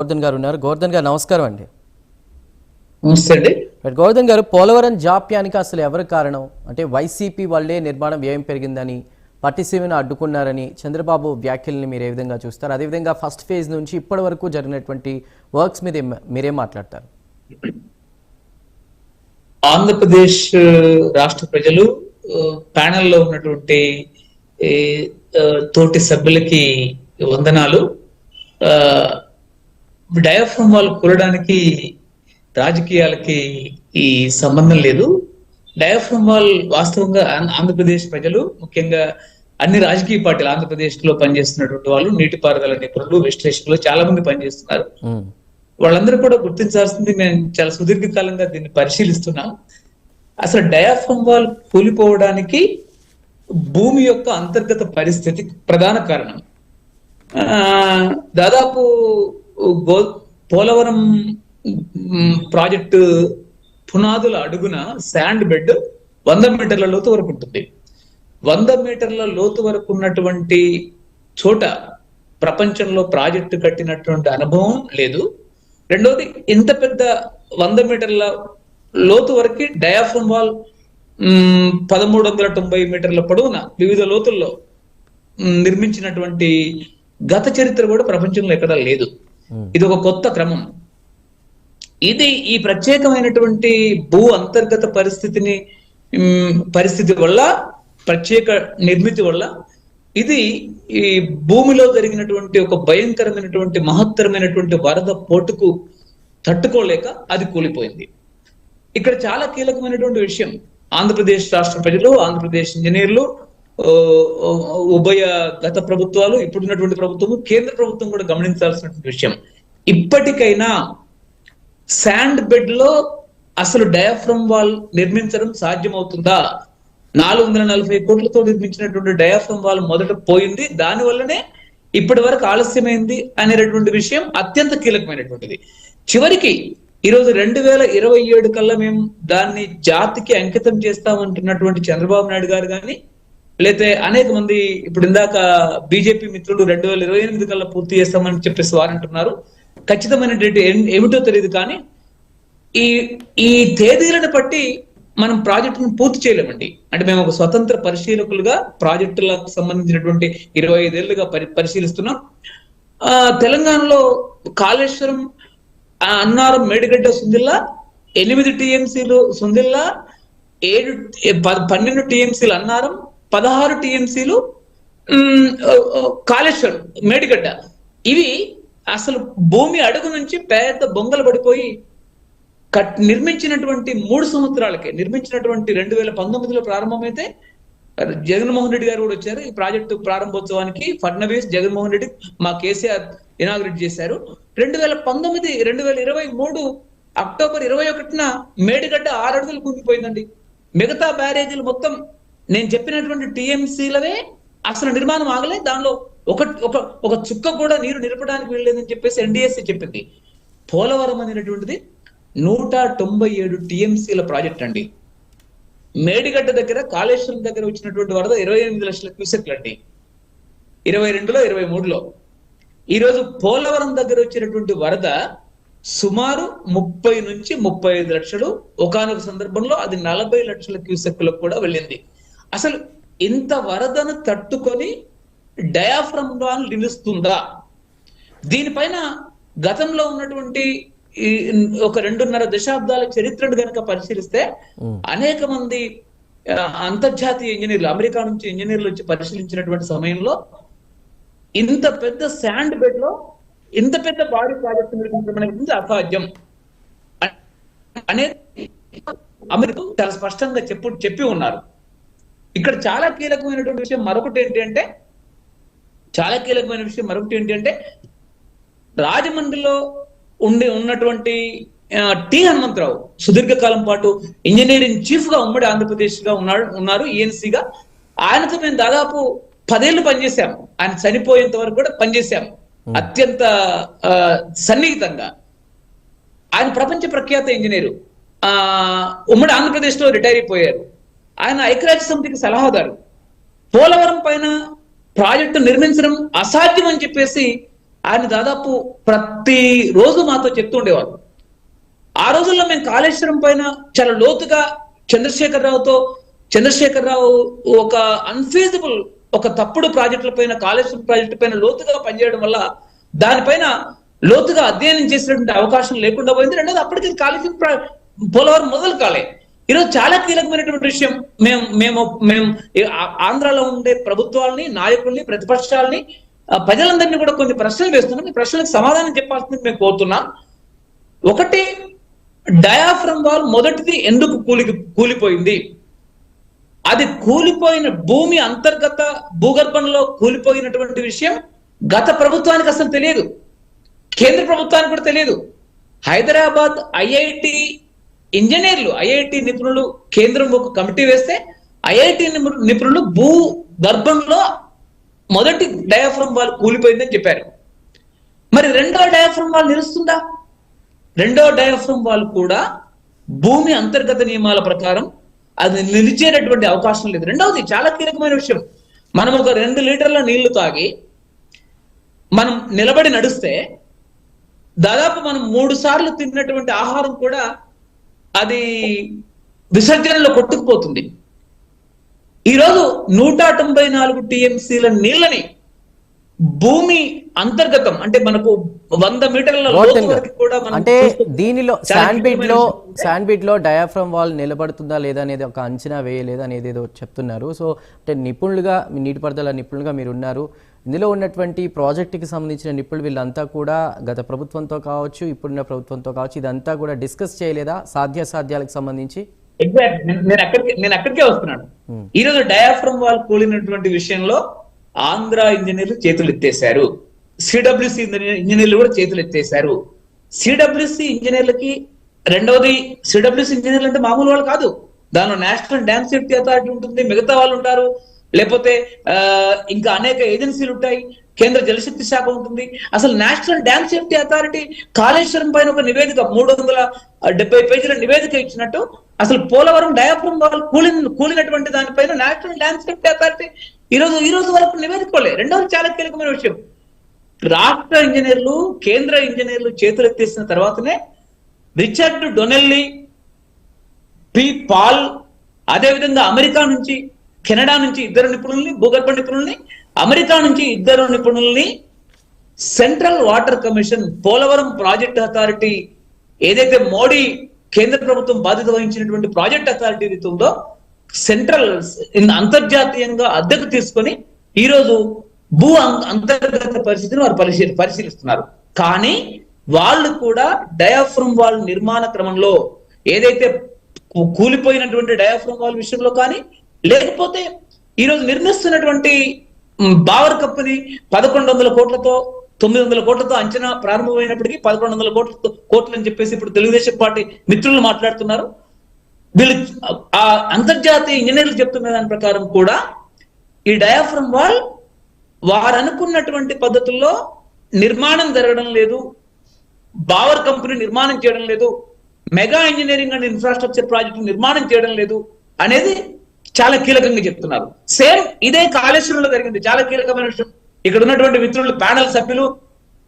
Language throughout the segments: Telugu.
గోవర్ధన్ గారు ఉన్నారు. గోవర్ధన్ గారు నమస్కారం అండి. నమస్తే అండి. గోవర్ధన్ గారు, పోలవరం జాప్యానికి అసలు ఎవరు కారణం? అంటే వైసీపీ వాళ్ళే నిర్మాణం వ్యయం పెరిగిందని, పట్టిసీమను అడ్డుకున్నారని చంద్రబాబు వ్యాఖ్యల్ని మీరు ఏ విధంగా చూస్తారు? అదేవిధంగా ఫస్ట్ ఫేజ్ నుంచి ఇప్పటి వరకు జరిగినటువంటి వర్క్స్ మీద మీరేం మాట్లాడతారు? ఆంధ్రప్రదేశ్ రాష్ట్ర ప్రజలు ప్యానెల్లో ఉన్నటువంటి తోటి సభ్యులకి వందనాలు. డయాఫ్రమ్ వాల్ కూలడానికి రాజకీయాలకి ఈ సంబంధం లేదు. డయాఫ్రమ్ వాల్ వాస్తవంగా ఆంధ్రప్రదేశ్ ప్రజలు, ముఖ్యంగా అన్ని రాజకీయ పార్టీలు ఆంధ్రప్రదేశ్ లో పనిచేస్తున్నటువంటి వాళ్ళు, నీటిపారుదల నిపుణులు, విశ్లేషకులు చాలా మంది పనిచేస్తున్నారు. వాళ్ళందరూ కూడా గుర్తించాల్సింది, మేము చాలా సుదీర్ఘకాలంగా దీన్ని పరిశీలిస్తున్నాం. అసలు డయాఫ్రమ్ వాల్ కూలిపోవడానికి భూమి యొక్క అంతర్గత పరిస్థితి ప్రధాన కారణం. దాదాపు పోలవరం ప్రాజెక్టు పునాదుల అడుగున శాండ్ బెడ్ 100 మీటర్ల లోతు వరకు ఉంటుంది. 100 మీటర్ల లోతు వరకు ఉన్నటువంటి చోట ప్రపంచంలో ప్రాజెక్టు కట్టినటువంటి అనుభవం లేదు. రెండోది, ఇంత పెద్ద 100 మీటర్ల లోతు వరకు డయాఫ్రమ్ వాల్ 1390 మీటర్ల పొడవున వివిధ లోతుల్లో నిర్మించినటువంటి గత చరిత్ర కూడా ప్రపంచంలో ఎక్కడా లేదు. ఇది ఒక కొత్త క్రమం. ఇది ఈ ప్రత్యేకమైనటువంటి భూ అంతర్గత పరిస్థితి వల్ల, ప్రత్యేక నిర్మితి వల్ల ఇది ఈ భూమిలో జరిగినటువంటి ఒక భయంకరమైనటువంటి మహత్తరమైనటువంటి వరద పోటుకు తట్టుకోలేక అది కూలిపోయింది. ఇక్కడ చాలా కీలకమైనటువంటి విషయం, ఆంధ్రప్రదేశ్ రాష్ట్ర ప్రజలు, ఆంధ్రప్రదేశ్ ఇంజనీర్లు, ఉభయ గత ప్రభుత్వాలు, ఇప్పుడున్నటువంటి ప్రభుత్వము, కేంద్ర ప్రభుత్వం కూడా గమనించాల్సినటువంటి విషయం. ఇప్పటికైనా శాండ్ బెడ్ లో అసలు డయాఫ్రమ్ వాల్ నిర్మించడం సాధ్యమవుతుందా? 440 కోట్లతో నిర్మించినటువంటి డయాఫ్రమ్ వాల్ మొదట పోయింది, దాని వల్లనే ఇప్పటి వరకు ఆలస్యమైంది అనేటటువంటి విషయం అత్యంత కీలకమైనటువంటిది. చివరికి ఈరోజు 2027 కల్లా మేము దాన్ని జాతికి అంకితం చేస్తామంటున్నటువంటి చంద్రబాబు నాయుడు గారు కానీ, లేతే అనేక మంది, ఇప్పుడు ఇందాక బీజేపీ మిత్రులు 2028 కల్లా పూర్తి చేస్తామని చెప్పేసి వారు అంటున్నారు. ఖచ్చితమైనటువంటి ఏమిటో తెలియదు, కానీ ఈ తేదీలను బట్టి మనం ప్రాజెక్టును పూర్తి చేయలేమండి. అంటే మేము ఒక స్వతంత్ర పరిశీలకులుగా ప్రాజెక్టులకు సంబంధించినటువంటి 25 ఏళ్లుగా పరిశీలిస్తున్నాం. తెలంగాణలో కాళేశ్వరం, అన్నారం, మేడిగడ్డ, సుందిల్లా 8 టీఎంసీలు సుందిల్లా, 12 టీఎంసీలు అన్నారం, 16 టీఎంసీలు కాళేశ్వరం, మేడిగడ్డ. ఇవి అసలు భూమి అడుగు నుంచి పెద్ద బొంగలు పడిపోయి నిర్మించినటువంటి 3 సంవత్సరాలకే, నిర్మించినటువంటి 2019లో ప్రారంభమైతే జగన్మోహన్ రెడ్డి గారు కూడా వచ్చారు ఈ ప్రాజెక్టు ప్రారంభోత్సవానికి. ఫడ్నవీస్, జగన్మోహన్ రెడ్డి, మా కేసీఆర్ ఇనాగ్రేట్ చేశారు. 2023 అక్టోబర్ 21న మేడిగడ్డ 6 అడుగులు కుంగిపోయిందండి. మిగతా బ్యారేజీలు మొత్తం నేను చెప్పినటువంటి టీఎంసీలవే అసలు నిర్మాణం ఆగలే. దానిలో ఒక చుక్క కూడా నీరు నిలపడానికి వెళ్ళలేదని చెప్పేసి ఎన్డీఎస్సీ చెప్పింది. పోలవరం అనేటటువంటిది 197 టీఎంసీల ప్రాజెక్ట్ అండి. మేడిగడ్డ దగ్గర, కాళేశ్వరం దగ్గర వచ్చినటువంటి వరద 28 లక్షల క్యూసెక్లు అండి 22లో 23లో. ఈరోజు పోలవరం దగ్గర వచ్చినటువంటి వరద సుమారు 30 నుంచి 35 లక్షలు, ఒకానొక సందర్భంలో అది 40 లక్షల క్యూసెక్లకు కూడా వెళ్ళింది. అసలు ఇంత వరదను తట్టుకొని డయాఫ్రమ్ వాల్ నిలుస్తుందా? దీనిపైన గతంలో ఉన్నటువంటి ఒక 2.5 దశాబ్దాల చరిత్రను కనుక పరిశీలిస్తే అనేక మంది అంతర్జాతీయ ఇంజనీర్లు, అమెరికా నుంచి ఇంజనీర్లు వచ్చి పరిశీలించినటువంటి సమయంలో ఇంత పెద్ద శాండ్ బెడ్ లో ఇంత పెద్ద బాడీ ప్రాజెక్ట్ నిర్మించడం అసాధ్యం అనేది అమెరికా చాలా స్పష్టంగా చెప్పి ఉన్నారు. ఇక్కడ చాలా కీలకమైనటువంటి విషయం మరొకటి ఏంటి అంటే రాజమండ్రిలో ఉన్నటువంటి టి హనుమంతరావు సుదీర్ఘకాలం పాటు ఇంజనీరింగ్ చీఫ్ గా ఉమ్మడి ఆంధ్రప్రదేశ్ గా ఉన్నారు ఈఎన్సీగా. ఆయనతో మేము దాదాపు 10 ఏళ్ళు పనిచేశాము. ఆయన చనిపోయేంత వరకు కూడా పనిచేశాము అత్యంత సన్నిహితంగా. ఆయన ప్రపంచ ప్రఖ్యాత ఇంజనీరు, ఉమ్మడి ఆంధ్రప్రదేశ్ లో రిటైర్ అయిపోయారు. ఆయన ఐక్యరాజ్య సమితికి సలహాదారు. పోలవరం పైన ప్రాజెక్టు నిర్మించడం అసాధ్యం అని చెప్పేసి ఆయన దాదాపు ప్రతి రోజు మాతో చెప్తూ ఉండేవారు. ఆ రోజుల్లో మేము కాళేశ్వరం పైన చాలా లోతుగా చంద్రశేఖరరావు ఒక అన్ఫీజిబుల్, ఒక తప్పుడు ప్రాజెక్టుల పైన, కాళేశ్వరం ప్రాజెక్టు పైన లోతుగా పనిచేయడం వల్ల దానిపైన లోతుగా అధ్యయనం చేసినటువంటి అవకాశం లేకుండా పోయింది. రెండోది, అప్పటికి కాళేశ్వరం పోలవరం మొదలు కాలే. ఈరోజు చాలా కీలకమైనటువంటి విషయం, మేము ఆంధ్రాలో ఉండే ప్రభుత్వాలని, నాయకుల్ని, ప్రతిపక్షాలని, ప్రజలందరినీ కూడా కొన్ని ప్రశ్నలు వేస్తున్నాం. ఈ ప్రశ్నలకు సమాధానం చెప్పాల్సింది మేము కోరుతున్నాం. ఒకటి, డయాఫ్రమ్ వాల్ మొదటిది ఎందుకు కూలిపోయింది? అది కూలిపోయిన భూమి అంతర్గత భూగర్భంలో కూలిపోయినటువంటి విషయం గత ప్రభుత్వానికి అసలు తెలియదు, కేంద్ర ప్రభుత్వానికి కూడా తెలియదు. హైదరాబాద్ ఐఐటి ఇంజనీర్లు, ఐఐటి నిపుణులు కేంద్రం ఒక కమిటీ వేస్తే ఐఐటి నిపుణులు భూగర్భంలో మొదటి డయాఫ్రమ్ వాల్ కూలిపోయిందని చెప్పారు. మరి రెండో డయాఫ్రమ్ వాల్ నిలుస్తుందా? రెండో డయాఫ్రమ్ వాల్ కూడా భూమి అంతర్గత నియమాల ప్రకారం అది నిలిచేటటువంటి అవకాశం లేదు. రెండవది, చాలా కీలకమైన విషయం, మనం ఒక 2 లీటర్ల నీళ్లు తాగి మనం నిలబడి నడిస్తే దాదాపు మనం 3 సార్లు తిన్నటువంటి ఆహారం కూడా అది విసర్జనలో కొట్టుకుపోతుంది. ఈరోజు 194 టీఎంసీల నీళ్ళని భూమి అంతర్గతం, అంటే మనకు 100 మీటర్ల లోతు వరకు కూడా అంటే దీనిలో శాండ్ బిట్ లో డయాఫ్రమ్ వాల్ నిలబడుతుందా లేదా అనేది ఒక అంచనా వేయలేదు అనేది ఏదో చెప్తున్నారు. సో అంటే నిపుణులుగా, నీటిపారుదల నిపుణులుగా మీరు ఉన్నారు, ఇందులో ఉన్నటువంటి ప్రాజెక్టుకి సంబంధించిన నిపుణులు వీళ్ళంతా కూడా గత ప్రభుత్వంతో కావచ్చు, ఇప్పుడున్న ప్రభుత్వంతో కావచ్చు, ఇదంతా కూడా డిస్కస్ చేయలేదా సాధ్యాసాధ్యాలకు సంబంధించి? ఎగ్జాక్ట్, నేను అక్కడికే వస్తున్నాను. ఈరోజు డయాఫ్రమ్ వాల్ కూలినటువంటి విషయంలో ఆంధ్ర ఇంజనీర్లు చేతులు ఎత్తేశారు, సిడబ్ల్యూసి ఇంజనీర్లు కూడా చేతులు ఎత్తేశారు. సిడబ్ల్యూసి ఇంజనీర్లకి, రెండవది, సిడబ్ల్యూసి ఇంజనీర్లు అంటే మామూలు వాళ్ళు కాదు, దానిలో నేషనల్ డ్యామ్ సేఫ్టీ అథారిటీ ఉంటుంది, మిగతా వాళ్ళు ఉంటారు, లేకపోతే ఇంకా అనేక ఏజెన్సీలు ఉంటాయి, కేంద్ర జలశక్తి శాఖ ఉంటుంది. అసలు national dam safety authority Kaleshwaram పైన ఒక నివేదిక, 370 పేజీల నివేదిక ఇచ్చినట్టు, అసలు పోలవరం డయాఫ్రమ్ వాల్ కూలినటువంటి దానిపైన నేషనల్ డ్యామ్ సేఫ్టీ అథారిటీ ఈ రోజు వరకు నివేదికలే. రెండవది, చాలా కీలకమైన విషయం, రాష్ట్ర ఇంజనీర్లు, కేంద్ర ఇంజనీర్లు చేతులెత్తేసిన తర్వాతనే రిచర్డ్ డొనెల్లీ, పి పాల్, అదేవిధంగా అమెరికా నుంచి, కెనడా నుంచి 2 నిపుణుల్ని, భూగర్భ నిపుణుల్ని, అమెరికా నుంచి 2 నిపుణుల్ని central water commission, Polavaram project authority, ఏదైతే మోడీ కేంద్ర ప్రభుత్వం బాధ్యత వహించినటువంటి ప్రాజెక్ట్ అథారిటీ ఉందో, సెంట్రల్ అంతర్జాతీయంగా అద్దెకు తీసుకొని ఈరోజు భూ అంతర్గత పరిస్థితిని వారు పరిశీలిస్తున్నారు. కానీ వాళ్ళు కూడా డయాఫ్రమ్ వాల్ నిర్మాణ క్రమంలో, ఏదైతే కూలిపోయినటువంటి డయాఫ్రమ్ వాల్ విషయంలో కానీ, లేకపోతే ఈరోజు నిర్మిస్తున్నటువంటి బావర్ కప్పుని 1100 కోట్లతో 900 కోట్లతో అంచనా ప్రారంభమైనప్పటికీ 1100 కోట్లు అని చెప్పేసి ఇప్పుడు తెలుగుదేశం పార్టీ మిత్రులు మాట్లాడుతున్నారు. వీళ్ళు ఆ అంతర్జాతీయ ఇంజనీర్లు చెప్తున్న దాని ప్రకారం కూడా ఈ డయాఫ్రమ్ వాల్ వారు అనుకున్నటువంటి పద్ధతుల్లో నిర్మాణం జరగడం లేదు, బావర్ కంపెనీ నిర్మాణం చేయడం లేదు, mega engineering and infrastructure project నిర్మాణం చేయడం లేదు అనేది చాలా కీలకంగా చెప్తున్నారు. సేమ్ ఇదే కాళేశ్వరంలో జరిగింది, చాలా కీలకమైన విషయం. ఇక్కడ ఉన్నటువంటి మిత్రులు, ప్యానల్ సభ్యులు,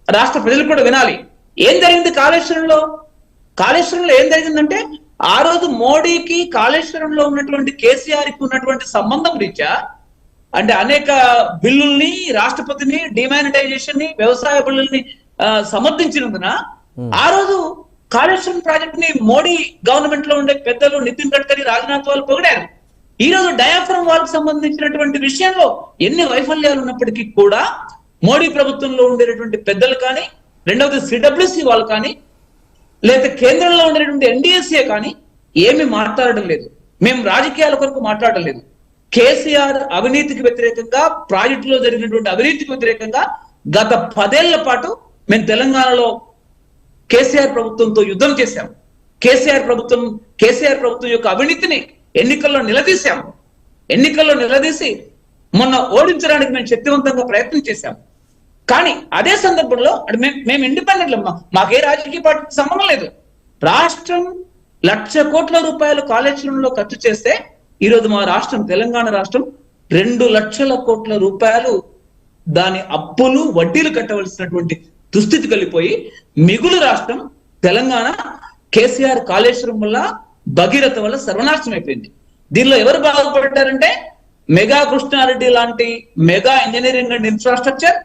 రాష్ట్ర ప్రజలు కూడా వినాలి. ఏం జరిగింది కాళేశ్వరంలో? కాళేశ్వరంలో ఏం జరిగిందంటే, ఆ రోజు మోడీకి కాళేశ్వరంలో ఉన్నటువంటి కేసీఆర్కి ఉన్నటువంటి సంబంధం రీత్యా, అంటే అనేక బిల్లుల్ని, రాష్ట్రపతిని, డిమానిటైజేషన్ ని, వ్యవసాయ బిల్లుల్ని సమర్థించినందున ఆ రోజు కాళేశ్వరం ప్రాజెక్ట్ ని మోడీ గవర్నమెంట్ లో ఉండే పెద్దలు, నితిన్ గడ్కరీ, రాజ్నాథ్ వాళ్ళు పొగిడారు. ఈ రోజు డయాఫ్రమ్ వాల్ కి సంబంధించినటువంటి విషయంలో ఎన్ని వైఫల్యాలు ఉన్నప్పటికీ కూడా మోడీ ప్రభుత్వంలో ఉండేటటువంటి పెద్దలు కానీ, రెండవది సిడబ్ల్యూసి వాళ్ళు కానీ, లేదా కేంద్రంలో ఉండేటువంటి ఎన్డీఎస్ఏ కానీ ఏమి మాట్లాడడం లేదు. మేము రాజకీయాల కొరకు మాట్లాడడం లేదు. కేసీఆర్ అవినీతికి వ్యతిరేకంగా, ప్రాజెక్టులో జరిగినటువంటి అవినీతికి వ్యతిరేకంగా గత 10 ఏళ్ల పాటు మేము తెలంగాణలో కేసీఆర్ ప్రభుత్వంతో యుద్ధం చేశాం. కేసీఆర్ ప్రభుత్వం యొక్క అవినీతిని ఎన్నికల్లో నిలదీసి మొన్న ఓడించడానికి మేము శక్తివంతంగా ప్రయత్నం చేశాం. కానీ అదే సందర్భంలో మేము ఇండిపెండెంట్, మాకే రాజకీయ పార్టీకి సంబంధం లేదు. రాష్ట్రం 1,00,000 కోట్ల రూపాయలు కాళేశ్వరంలో ఖర్చు చేస్తే ఈరోజు మా రాష్ట్రం, తెలంగాణ రాష్ట్రం 2 లక్షల కోట్ల రూపాయలు దాని అప్పులు వడ్డీలు కట్టవలసినటువంటి దుస్థితి కలిగిపోయి మిగులు రాష్ట్రం తెలంగాణ కేసీఆర్ కాళేశ్వరం వల్ల భగీరథ వల్ల సర్వనాశనం అయిపోయింది. దీనిలో ఎవరు బాగుపడ్డారంటే మెగా కృష్ణారెడ్డి లాంటి mega engineering and infrastructure,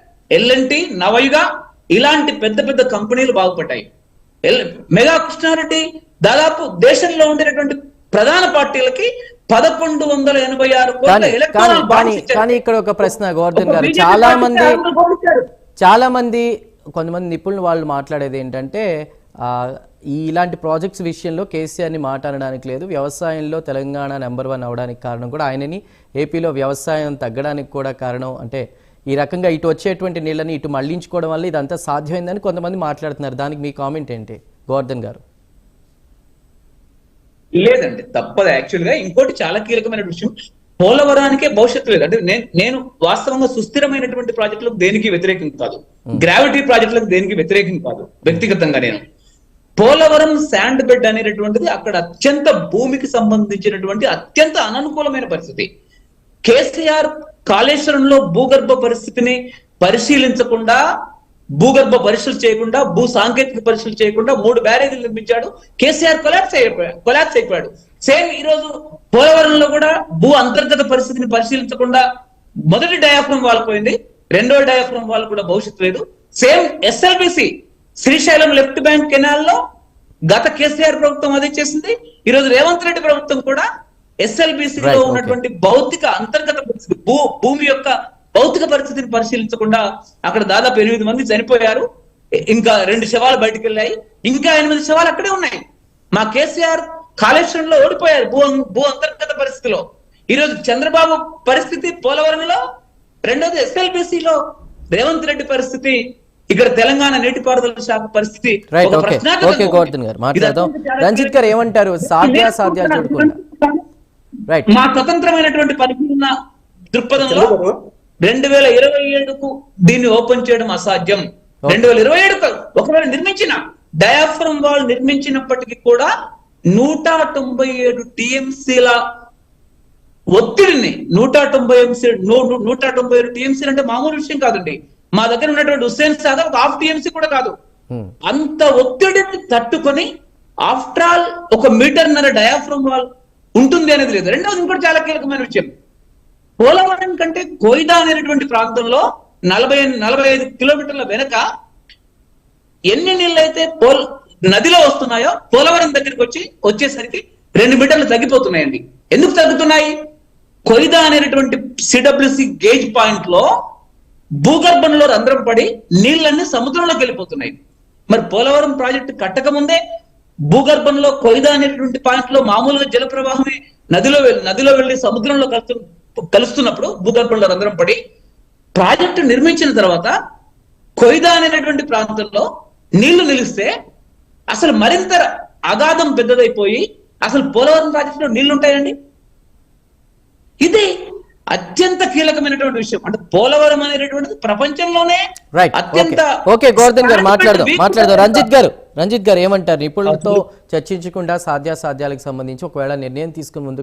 L&T, నవయుగ ఇలాంటి పెద్ద పెద్ద కంపెనీలు బాగుపడ్డాయి. మెగా కృష్ణారెడ్డి దాదాపు దేశంలో ఉండేటటువంటి ప్రధాన పార్టీలకి 1186 కోట్ల ఎలక్ట్రానిక్ బాండ్స్ ఇచ్చారు. కానీ ఇక్కడ ఒక ప్రశ్న గోవర్ధన్ గారు, చాలా మంది కొంతమంది నిపుణులు వాళ్ళు మాట్లాడేది ఏంటంటే ఇలాంటి ప్రాజెక్ట్స్ విషయంలో కేసీఆర్ని మాట అనడానికి లేదు, వ్యవసాయంలో తెలంగాణ నెంబర్ 1 అవడానికి కారణం కూడా ఆయనని, ఏపీలో వ్యవసాయం తగ్గడానికి కూడా కారణం, అంటే ఈ రకంగా ఇటు వచ్చేటువంటి నీళ్ళని ఇటు మళ్లించుకోవడం వల్ల ఇదంతా సాధ్యమైందని కొంతమంది మాట్లాడుతున్నారు. దానికి మీ కామెంట్ ఏంటి గోవర్ధన్ గారు? లేదండి, తప్పదు. యాక్చువల్ గా ఇంకోటి చాలా కీలకమైన విషయం, పోలవరానికే భవిష్యత్తు లేదు. అంటే నేను వాస్తవంగా సుస్థిరమైనటువంటి ప్రాజెక్టులకు దేనికి వ్యతిరేకం కాదు, గ్రావిటీ ప్రాజెక్టులకు దేనికి వ్యతిరేకం కాదు. వ్యక్తిగతంగా నేను పోలవరం శాండ్ బెడ్ అనేటటువంటిది అక్కడ అత్యంత భూమికి సంబంధించినటువంటి అత్యంత అననుకూలమైన పరిస్థితి. కేసీఆర్ కాళేశ్వరంలో భూగర్భ పరిస్థితిని పరిశీలించకుండా, భూగర్భ పరీక్షలు చేయకుండా, భూ సాంకేతిక పరీక్షలు చేయకుండా 3 బ్యారేజీలు నిర్మించాడు. కేసీఆర్ కొలాప్స్ అయిపోయాడు. సేమ్ ఈ రోజు పోలవరంలో కూడా భూ అంతర్గత పరిస్థితిని పరిశీలించకుండా మొదటి డయాఫ్రమ్ వాల్ పోయింది, రెండో డయాఫ్రమ్ వాల్ కూడా భవిష్యత్తు లేదు. Same SLBC Srisailam left bank canal లో గత కేసీఆర్ ప్రభుత్వం అదే చేసింది. ఈ రోజు రేవంత్ రెడ్డి ప్రభుత్వం కూడా SLBC లో ఉన్నటువంటి భౌతిక అంతర్గత పరిస్థితి, భూమి యొక్క భౌతిక పరిస్థితిని పరిశీలించకుండా అక్కడ దాదాపు 8 మంది చనిపోయారు, ఇంకా 2 శవాలు బయటకు వెళ్ళాయి, ఇంకా 8 శవాలు అక్కడే ఉన్నాయి. మా కేసీఆర్ కాళేశ్వరంలో ఓడిపోయారు భూ అంతర్గత పరిస్థితిలో. ఈ రోజు చంద్రబాబు పరిస్థితి పోలవరంలో, రెండోది SLBC లో రేవంత్ రెడ్డి పరిస్థితి, ఇక్కడ తెలంగాణ నీటిపారుదల శాఖ పరిస్థితి. రంజిత్ గారు ఏమంటారు? సాధ్యాసాధ్యాలు చూడకుండా మా స్వతంత్రమైనటువంటి పరిశీలన దృక్పథంలో 2027కు దీన్ని ఓపెన్ చేయడం అసాధ్యం. 2027 ఒకవేళ నిర్మించిన డయాఫ్రమ్ వాల్ నిర్మించినప్పటికీ కూడా 197 టీఎంసీల ఒత్తిడిని, 197 టీఎంసీలు అంటే మామూలు విషయం కాదండి. మా దగ్గర ఉన్నటువంటి హుస్సేన్ సాగర్ 1/2 టీఎంసీ కూడా కాదు. అంత ఒత్తిడిని తట్టుకొని ఆఫ్టర్ ఆల్ 1 మీటర్న్నర డయాఫ్రమ్ వాల్ ఉంటుంది అనేది లేదు. రెండవది ఇంకోటి చాలా కీలకమైన విషయం, పోలవరం కంటే కోయిదా అనేటువంటి ప్రాంతంలో 40-45 కిలోమీటర్ల వెనక ఎన్ని నీళ్ళైతే నదిలో వస్తున్నాయో పోలవరం దగ్గరికి వచ్చేసరికి 2 మీటర్లు తగ్గిపోతున్నాయండి. ఎందుకు తగ్గుతున్నాయి? కోయిదా అనేటువంటి CWC గేజ్ పాయింట్ లో భూగర్భంలో రంధ్రం పడి నీళ్ళన్నీ సముద్రంలోకి వెళ్ళిపోతున్నాయి. మరి పోలవరం ప్రాజెక్టు కట్టక ముందే భూగర్భంలో కొయిదా అనేటువంటి పాయింట్ లో మామూలుగా జల ప్రవాహమే నదిలో వెళ్లి సముద్రంలో కలుస్తున్నప్పుడు భూగర్భంలో రంధ్రం పడి ప్రాజెక్టు నిర్మించిన తర్వాత కొయిదా అనేటువంటి ప్రాంతంలో నీళ్లు నిలిస్తే అసలు మరింత అగాధం పెద్దదైపోయి అసలు పోలవరం ప్రాజెక్టులో నీళ్లు ఉంటాయండి. ఇది అత్యంత కీలకమైనటువంటి విషయం. అంటే పోలవరం అనేటువంటిది ప్రపంచంలోనే అత్యంత గోవర్ధన్ గారు మాట్లాడదాం. రంజిత్ గారు ఏమంటారు? నిపుణులతో చర్చించకుండా సాధ్యాసాధ్యాలకు సంబంధించి ఒకవేళ నిర్ణయం తీసుకుని ముందుకు